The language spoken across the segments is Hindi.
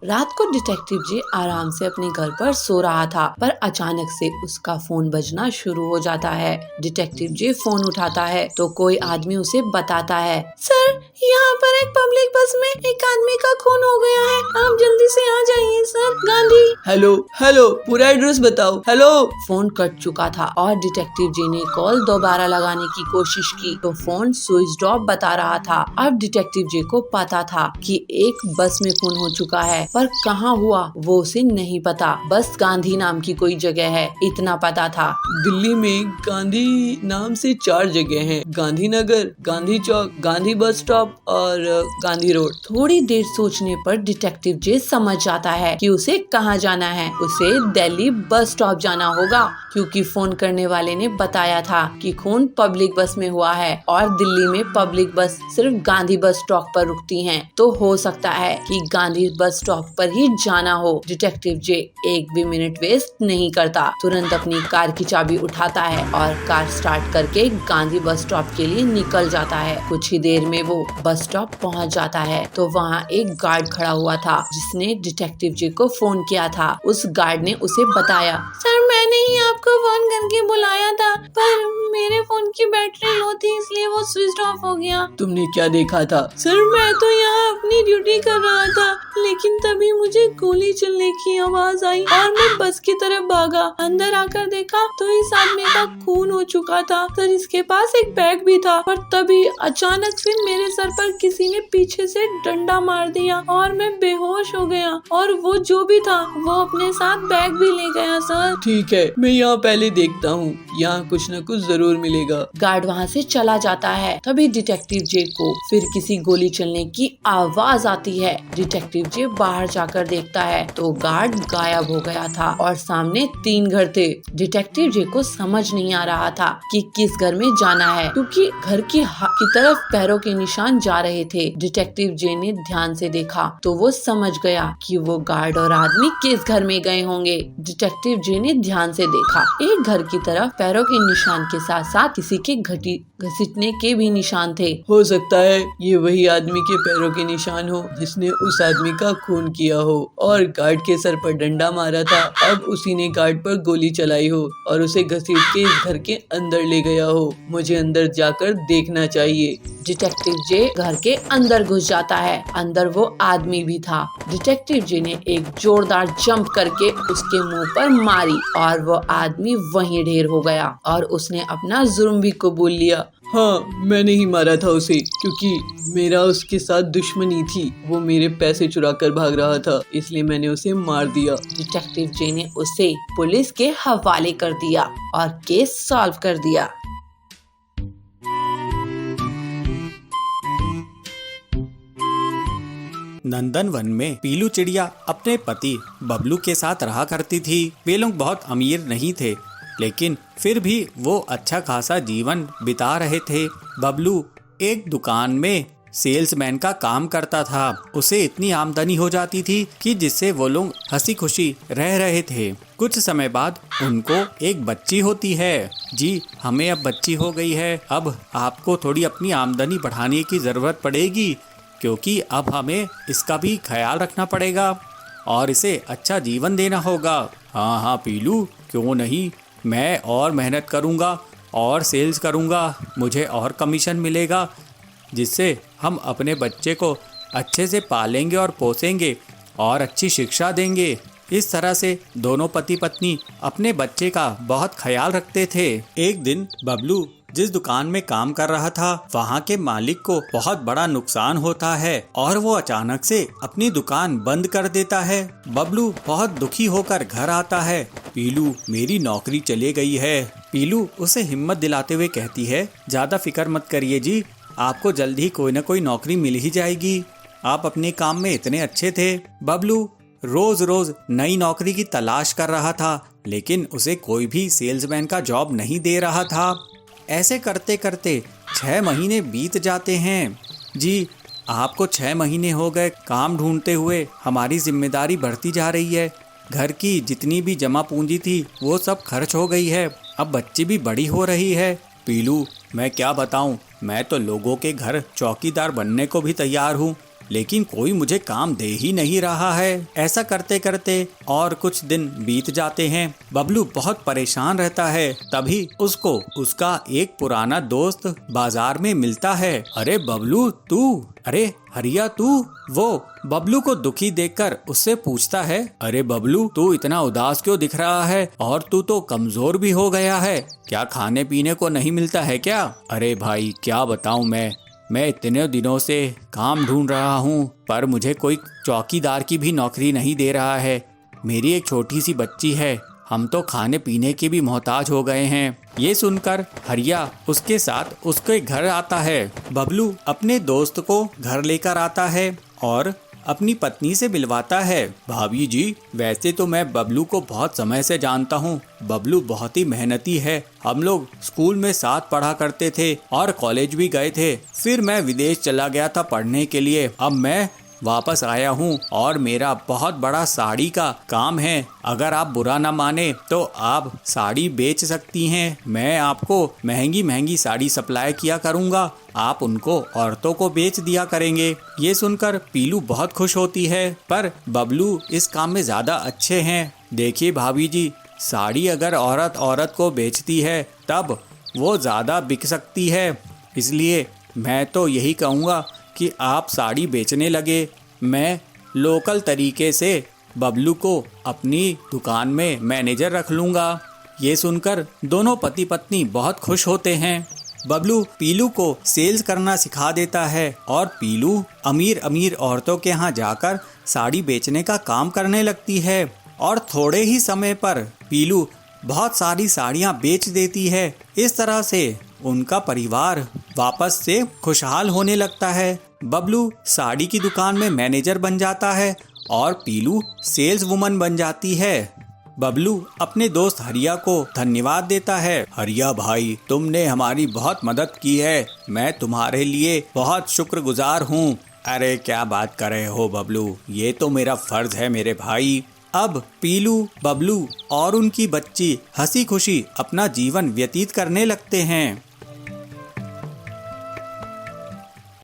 रात को डिटेक्टिव जे आराम से अपने घर पर सो रहा था, पर अचानक से उसका फोन बजना शुरू हो जाता है। डिटेक्टिव जे फोन उठाता है तो कोई आदमी उसे बताता है, सर यहाँ पर एक पब्लिक बस में एक आदमी का खून हो गया है, आप जल्दी से आ जाइए सर। गांधी। हेलो हेलो, पूरा एड्रेस बताओ। हेलो। फोन कट चुका था और डिटेक्टिव जे ने कॉल दोबारा लगाने की कोशिश की तो फोन स्विच ऑफ बता रहा था। अब डिटेक्टिव जे को पता था कि एक बस में खून हो चुका है, पर कहाँ हुआ वो उसे नहीं पता। बस गांधी नाम की कोई जगह है, इतना पता था। दिल्ली में गांधी नाम से 4 जगह हैं। गांधी नगर, गांधी चौक, गांधी बस स्टॉप और गांधी रोड। थोड़ी देर सोचने पर डिटेक्टिव जे समझ जाता है कि उसे कहाँ जाना है। उसे दिल्ली बस स्टॉप जाना होगा, क्योंकि फोन करने वाले ने बताया था कि खून पब्लिक बस में हुआ है और दिल्ली में पब्लिक बस सिर्फ गांधी बस स्टॉप पर रुकती हैं। तो हो सकता है कि गांधी बस स्टॉप पर ही जाना हो। डिटेक्टिव जे एक भी मिनट वेस्ट नहीं करता, तुरंत अपनी कार की चाबी उठाता है और कार स्टार्ट करके गांधी बस स्टॉप के लिए निकल जाता है। कुछ ही देर में वो बस स्टॉप पहुंच जाता है तो वहाँ एक गार्ड खड़ा हुआ था जिसने डिटेक्टिव जे को फोन किया था। उस गार्ड ने उसे बताया, सर मैंने ही आपको फोन करके बुलाया था, पर मेरे फोन की बैटरी लो थी इसलिए वो स्विच ऑफ हो गया। तुमने क्या देखा था? सर मैं तो यहाँ अपनी ड्यूटी कर रहा था, लेकिन तभी मुझे गोली चलने की आवाज आई और मैं बस की तरफ भागा। अंदर आकर देखा तो इस आदमी का खून हो चुका था। सर इसके पास एक बैग भी था, पर तभी अचानक से मेरे सर पर किसी ने पीछे से डंडा मार दिया और मैं बेहोश हो गया, और वो जो भी था वो अपने साथ बैग भी ले गया। सर ठीक है, मैं यहाँ पहले देखता हूँ, यहाँ कुछ न कुछ जरूर मिलेगा। गार्ड वहाँ से चला जाता है। तभी डिटेक्टिव जे को फिर किसी गोली चलने की आवाज आती है। डिटेक्टिव जे बाहर जाकर देखता है तो गार्ड गायब हो गया था और सामने 3 घर थे। डिटेक्टिव जे को समझ नहीं आ रहा था कि किस घर में जाना है, क्योंकि घर की तरफ पैरों के निशान जा रहे थे। डिटेक्टिव जे ने ध्यान से देखा तो वो समझ गया कि वो गार्ड और आदमी किस घर में गए होंगे। डिटेक्टिव जे ने ध्यान से देखा, एक घर की तरफ पैरों के निशान के साथ साथ किसी के घसीटने के भी निशान थे। हो सकता है ये वही आदमी के पैरों के निशान हो जिसने उस आदमी का खून किया हो और गार्ड के सर पर डंडा मारा था। अब उसी ने गार्ड पर गोली चलाई हो और उसे घसीट के इस घर के अंदर ले गया हो। मुझे अंदर जाकर देखना चाहिए। डिटेक्टिव जे घर के अंदर घुस जाता है। अंदर वो आदमी भी था। डिटेक्टिव जे ने एक जोरदार जंप करके उसके मुंह पर मारी और वो आदमी वहीं ढेर हो गया और उसने अपना जुर्म भी कबूल लिया। हाँ, मैंने ही मारा था उसे, क्योंकि मेरा उसके साथ दुश्मनी थी। वो मेरे पैसे चुरा कर भाग रहा था, इसलिए मैंने उसे मार दिया। डिटेक्टिव जे ने उसे पुलिस के हवाले कर दिया और केस सॉल्व कर दिया। नंदन वन में पीलू चिड़िया अपने पति बबलू के साथ रहा करती थी। वे लोग बहुत अमीर नहीं थे, लेकिन फिर भी वो अच्छा खासा जीवन बिता रहे थे। बबलू एक दुकान में सेल्समैन का काम करता था। उसे इतनी आमदनी हो जाती थी कि जिससे वो लोग हंसी खुशी रह रहे थे। कुछ समय बाद उनको एक बच्ची होती है। जी, हमें अब बच्ची हो गई है, अब आपको थोड़ी अपनी आमदनी बढ़ाने की ज़रूरत पड़ेगी, क्योंकि अब हमें इसका भी ख्याल रखना पड़ेगा और इसे अच्छा जीवन देना होगा। हाँ हाँ पीलू, क्यों नहीं, मैं और मेहनत करूँगा और सेल्स करूँगा, मुझे और कमीशन मिलेगा, जिससे हम अपने बच्चे को अच्छे से पालेंगे और पोसेंगे और अच्छी शिक्षा देंगे। इस तरह से दोनों पति पत्नी अपने बच्चे का बहुत ख्याल रखते थे। एक दिन बबलू जिस दुकान में काम कर रहा था, वहाँ के मालिक को बहुत बड़ा नुकसान होता है और वो अचानक से अपनी दुकान बंद कर देता है। बबलू बहुत दुखी होकर घर आता है। पीलू, मेरी नौकरी चली गई है। पीलू उसे हिम्मत दिलाते हुए कहती है, ज्यादा फिक्र मत करिए जी, आपको जल्द ही कोई न कोई नौकरी मिल ही जाएगी, आप अपने काम में इतने अच्छे थे। बबलू रोज रोज नई नौकरी की तलाश कर रहा था, लेकिन उसे कोई भी सेल्समैन का जॉब नहीं दे रहा था। ऐसे करते करते 6 महीने बीत जाते हैं। जी, आपको 6 महीने हो गए काम ढूंढते हुए। हमारी जिम्मेदारी बढ़ती जा रही है। घर की जितनी भी जमा पूंजी थी वो सब खर्च हो गई है। अब बच्ची भी बड़ी हो रही है। पीलू, मैं क्या बताऊं, मैं तो लोगों के घर चौकीदार बनने को भी तैयार हूं। लेकिन कोई मुझे काम दे ही नहीं रहा है। ऐसा करते करते और कुछ दिन बीत जाते हैं। बबलू बहुत परेशान रहता है। तभी उसको उसका एक पुराना दोस्त बाजार में मिलता है। अरे बबलू तू, अरे हरिया तू। वो बबलू को दुखी देखकर उससे पूछता है, अरे बबलू तू इतना उदास क्यों दिख रहा है, और तू तो कमजोर भी हो गया है, क्या खाने पीने को नहीं मिलता है क्या? अरे भाई क्या बताऊं, मैं इतने दिनों से काम ढूंढ रहा हूँ, पर मुझे कोई चौकीदार की भी नौकरी नहीं दे रहा है। मेरी एक छोटी सी बच्ची है, हम तो खाने पीने के भी मोहताज हो गए हैं। ये सुनकर हरिया उसके साथ उसके घर आता है। बबलू अपने दोस्त को घर लेकर आता है और अपनी पत्नी से मिलवाता है। भाभी जी, वैसे तो मैं बबलू को बहुत समय से जानता हूँ। बबलू बहुत ही मेहनती है। हम लोग स्कूल में साथ पढ़ा करते थे और कॉलेज भी गए थे। फिर मैं विदेश चला गया था पढ़ने के लिए। अब मैं वापस आया हूँ और मेरा बहुत बड़ा साड़ी का काम है। अगर आप बुरा ना माने तो आप साड़ी बेच सकती हैं। मैं आपको महंगी महंगी साड़ी सप्लाई किया करूँगा, आप उनको औरतों को बेच दिया करेंगे। ये सुनकर पीलू बहुत खुश होती है, पर बबलू इस काम में ज़्यादा अच्छे हैं। देखिए भाभी जी, साड़ी अगर औरत औरत को बेचती है तब वो ज़्यादा बिक सकती है, इसलिए मैं तो यही कहूँगा कि आप साड़ी बेचने लगे। मैं लोकल तरीके से बबलू को अपनी दुकान में मैनेजर रख लूँगा। ये सुनकर दोनों पति पत्नी बहुत खुश होते हैं। बबलू पीलू को सेल्स करना सिखा देता है और पीलू अमीर अमीर औरतों के यहाँ जाकर साड़ी बेचने का काम करने लगती है और थोड़े ही समय पर पीलू बहुत सारी साड़ियाँ बेच देती है। इस तरह से उनका परिवार वापस से खुशहाल होने लगता है। बबलू साड़ी की दुकान में मैनेजर बन जाता है और पीलू सेल्स वुमन बन जाती है। बबलू अपने दोस्त हरिया को धन्यवाद देता है। हरिया भाई, तुमने हमारी बहुत मदद की है, मैं तुम्हारे लिए बहुत शुक्रगुजार हूँ। अरे क्या बात कर रहे हो बबलू, ये तो मेरा फर्ज है मेरे भाई। अब पीलू, बबलू और उनकी बच्ची हंसी खुशी अपना जीवन व्यतीत करने लगते हैं।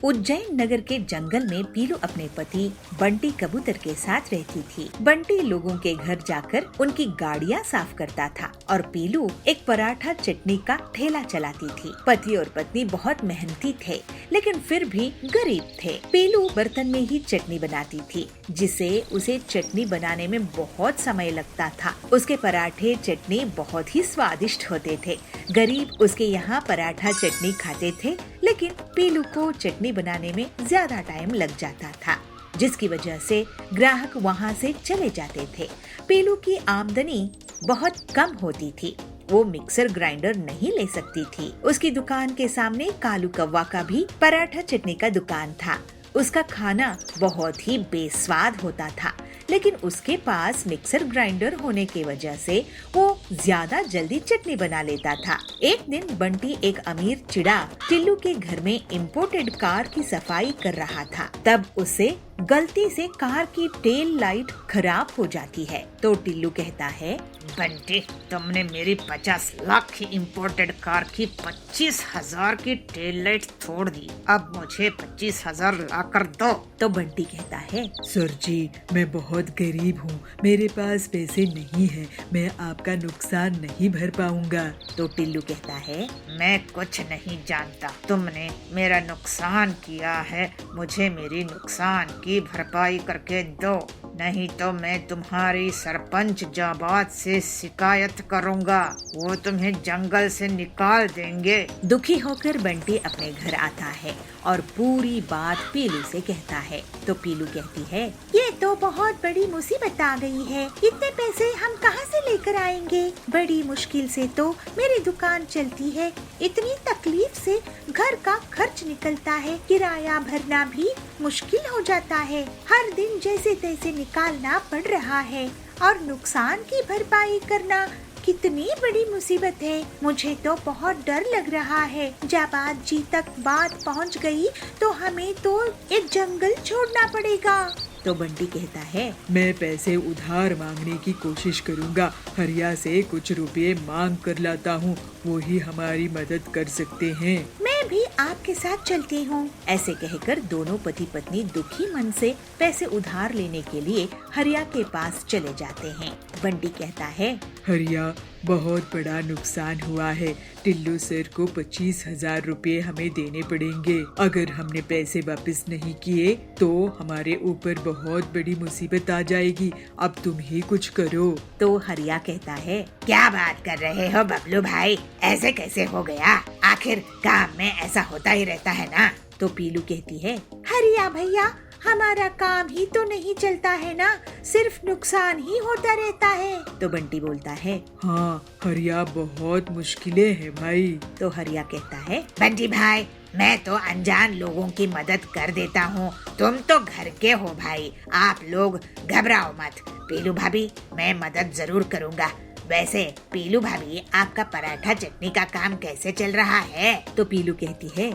उज्जैन नगर के जंगल में पीलू अपने पति बंटी कबूतर के साथ रहती थी। बंटी लोगों के घर जाकर उनकी गाड़ियाँ साफ करता था और पीलू एक पराठा चटनी का ठेला चलाती थी। पति और पत्नी बहुत मेहनती थे, लेकिन फिर भी गरीब थे। पीलू बर्तन में ही चटनी बनाती थी, जिसे उसे चटनी बनाने में बहुत समय लगता था। उसके पराठे चटनी बहुत ही स्वादिष्ट होते थे। गरीब उसके यहाँ पराठा चटनी खाते थे, लेकिन पीलू को चटनी बनाने में ज्यादा टाइम लग जाता था, जिसकी वजह से ग्राहक वहाँ से चले जाते थे। पीलू की आमदनी बहुत कम होती थी, वो मिक्सर ग्राइंडर नहीं ले सकती थी। उसकी दुकान के सामने कालू कौवा का भी पराठा चटनी का दुकान था। उसका खाना बहुत ही बेस्वाद होता था, लेकिन उसके पास मिक्सर ग्राइंडर होने की वजह से वो ज्यादा जल्दी चटनी बना लेता था। एक दिन बंटी एक अमीर चिड़ा टिल्लू के घर में इम्पोर्टेड कार की सफाई कर रहा था। तब उसे गलती से कार की टेल लाइट खराब हो जाती है, तो टिल्लू कहता है, बंटी, तुमने मेरी 50 लाख की इम्पोर्टेड कार की 25,000 की टेल लाइट तोड़ दी। अब मुझे 25,000 ला कर दो। तो बंटी कहता है, सर जी, मैं बहुत गरीब हूँ, मेरे पास पैसे नहीं है, मैं आपका नुकसान नहीं भर पाऊंगा। तो टिल्लू कहता है, मैं कुछ नहीं जानता, तुमने मेरा नुकसान किया है, मुझे मेरी नुकसान की भरपाई करके दो, नहीं तो मैं तुम्हारी सरपंच जाबाद से शिकायत करूंगा, वो तुम्हें जंगल से निकाल देंगे। दुखी होकर बंटी अपने घर आता है और पूरी बात पीलू से कहता है। तो पीलू कहती है, ये तो बहुत बड़ी मुसीबत आ गई है, इतने पैसे हम कहाँ से लेकर आएंगे? बड़ी मुश्किल से तो मेरी दुकान चलती है, इतनी तकलीफ से घर का खर्च निकलता है, किराया भरना भी मुश्किल हो जाता है, हर दिन जैसे तैसे निकालना पड़ रहा है, और नुकसान की भरपाई करना कितनी बड़ी मुसीबत है। मुझे तो बहुत डर लग रहा है, जाबाद जी तक बात पहुंच गई तो हमें तो एक जंगल छोड़ना पड़ेगा। तो बंटी कहता है, मैं पैसे उधार मांगने की कोशिश करूंगा, हरिया से कुछ रुपए मांग कर लाता हूँ, वो ही हमारी मदद कर सकते हैं। मैं मैं भी आपके साथ चलती हूँ। ऐसे कहकर दोनों पति पत्नी दुखी मन से पैसे उधार लेने के लिए हरिया के पास चले जाते हैं। बंटी कहता है, हरिया, बहुत बड़ा नुकसान हुआ है। टिल्लू सर को 25,000 रुपए हमें देने पड़ेंगे। अगर हमने पैसे वापस नहीं किए तो हमारे ऊपर बहुत बड़ी मुसीबत आ जाएगी। अब तुम ही कुछ करो। तो हरिया कहता है, क्या बात कर रहे हो बबलू भाई, ऐसे कैसे हो गया? आखिर काम में ऐसा होता ही रहता है ना। तो पीलू कहती है, हरिया भैया, हमारा काम ही तो नहीं चलता है ना, सिर्फ नुकसान ही होता रहता है। तो बंटी बोलता है, हाँ हरिया, बहुत मुश्किलें हैं भाई। तो हरिया कहता है, बंटी भाई, मैं तो अनजान लोगों की मदद कर देता हूँ, तुम तो घर के हो भाई, आप लोग घबराओ मत। पीलू भाभी, मैं मदद जरूर करूँगा। वैसे पीलू भाभी, आपका पराठा चटनी का काम कैसे चल रहा है? तो पीलू कहती है,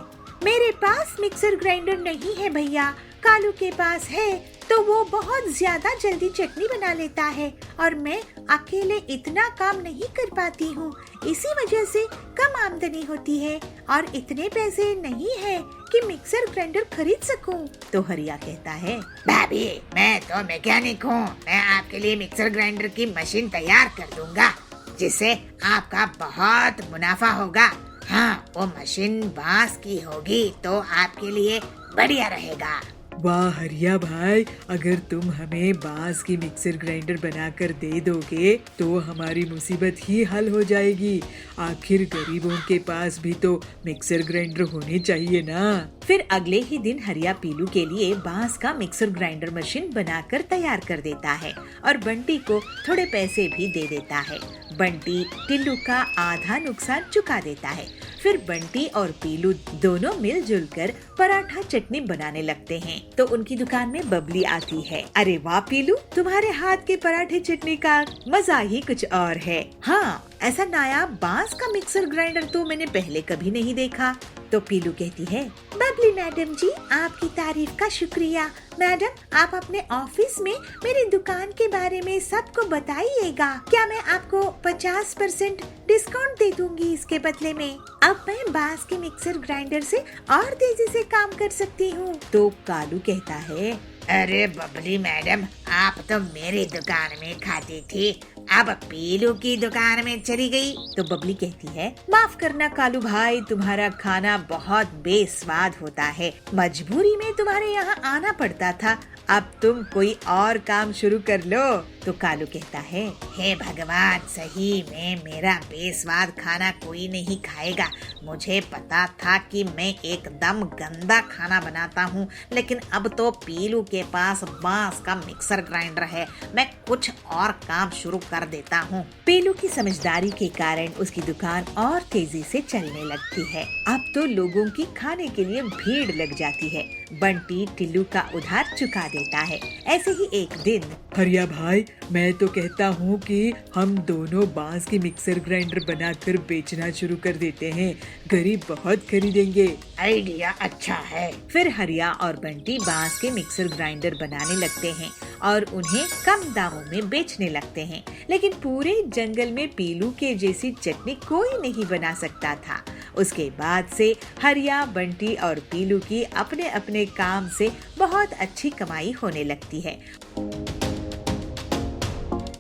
मेरे पास मिक्सर ग्राइंडर नहीं है भैया, कालू के पास है तो वो बहुत ज्यादा जल्दी चटनी बना लेता है और मैं अकेले इतना काम नहीं कर पाती हूँ। इसी वजह से कम आमदनी होती है और इतने पैसे नहीं है कि मिक्सर ग्राइंडर खरीद सकूं। तो हरिया कहता है, भाभी, मैं तो मैकेनिक हूँ, मैं आपके लिए मिक्सर ग्राइंडर की मशीन तैयार कर दूंगा जिससे आपका बहुत मुनाफा होगा। हाँ, वो मशीन बांस की होगी तो आपके लिए बढ़िया रहेगा। वाह हरिया भाई, अगर तुम हमें बांस की मिक्सर ग्राइंडर बनाकर दे दोगे तो हमारी मुसीबत ही हल हो जाएगी। आखिर गरीबों के पास भी तो मिक्सर ग्राइंडर होने चाहिए ना। फिर अगले ही दिन हरिया पीलू के लिए बांस का मिक्सर ग्राइंडर मशीन बनाकर तैयार कर देता है और बंटी को थोड़े पैसे भी दे देता है। बंटी टिल्लू का आधा नुकसान चुका देता है। फिर बंटी और पीलू दोनों मिलजुल कर पराठा चटनी बनाने लगते हैं। तो उनकी दुकान में बबली आती है। अरे वाह पीलू, तुम्हारे हाथ के पराठे चटनी का मजा ही कुछ और है। हाँ, ऐसा नायाब बांस का मिक्सर ग्राइंडर तो मैंने पहले कभी नहीं देखा। तो पीलू कहती है, बबली मैडम जी, आपकी तारीफ का शुक्रिया। मैडम, आप अपने ऑफिस में मेरी दुकान के बारे में सबको बताइएगा। क्या मैं आपको 50% डिस्काउंट दे दूंगी इसके बदले में। अब मैं बांस के मिक्सर ग्राइंडर से और तेजी से काम कर सकती हूँ। तो कालू कहता है, अरे बबली मैडम, आप तो मेरी दुकान में खाती थी, अब पीलू की दुकान में चली गई। तो बबली कहती है, माफ करना कालू भाई, तुम्हारा खाना बहुत बेस्वाद होता है, मजबूरी में तुम्हारे यहाँ आना पड़ता था। अब तुम कोई और काम शुरू कर लो। तो कालू कहता है, हे भगवान, सही में मेरा बेस्वाद खाना कोई नहीं खाएगा। मुझे पता था कि मैं एकदम गंदा खाना बनाता हूँ, लेकिन अब तो पीलू के पास बांस का मिक्सर ग्राइंडर है, मैं कुछ और काम शुरू कर देता हूँ। पीलू की समझदारी के कारण उसकी दुकान और तेजी से चलने लगती है। अब तो लोगों की खाने के लिए भीड़ लग जाती है। बंटी टिल्लू का उधार चुका देता है। ऐसे ही एक दिन, हरिया भाई, मैं तो कहता हूँ कि हम दोनों बांस की मिक्सर ग्राइंडर बनाकर बेचना शुरू कर देते हैं, गरीब बहुत खरीदेंगे। आइडिया अच्छा है। फिर हरिया और बंटी बांस के मिक्सर ग्राइंडर बनाने लगते हैं और उन्हें कम दामों में बेचने लगते हैं। लेकिन पूरे जंगल में पीलू के जैसी चटनी कोई नहीं बना सकता था। उसके बाद से हरिया, बंटी और पीलू की अपने अपने काम से बहुत अच्छी कमाई होने लगती है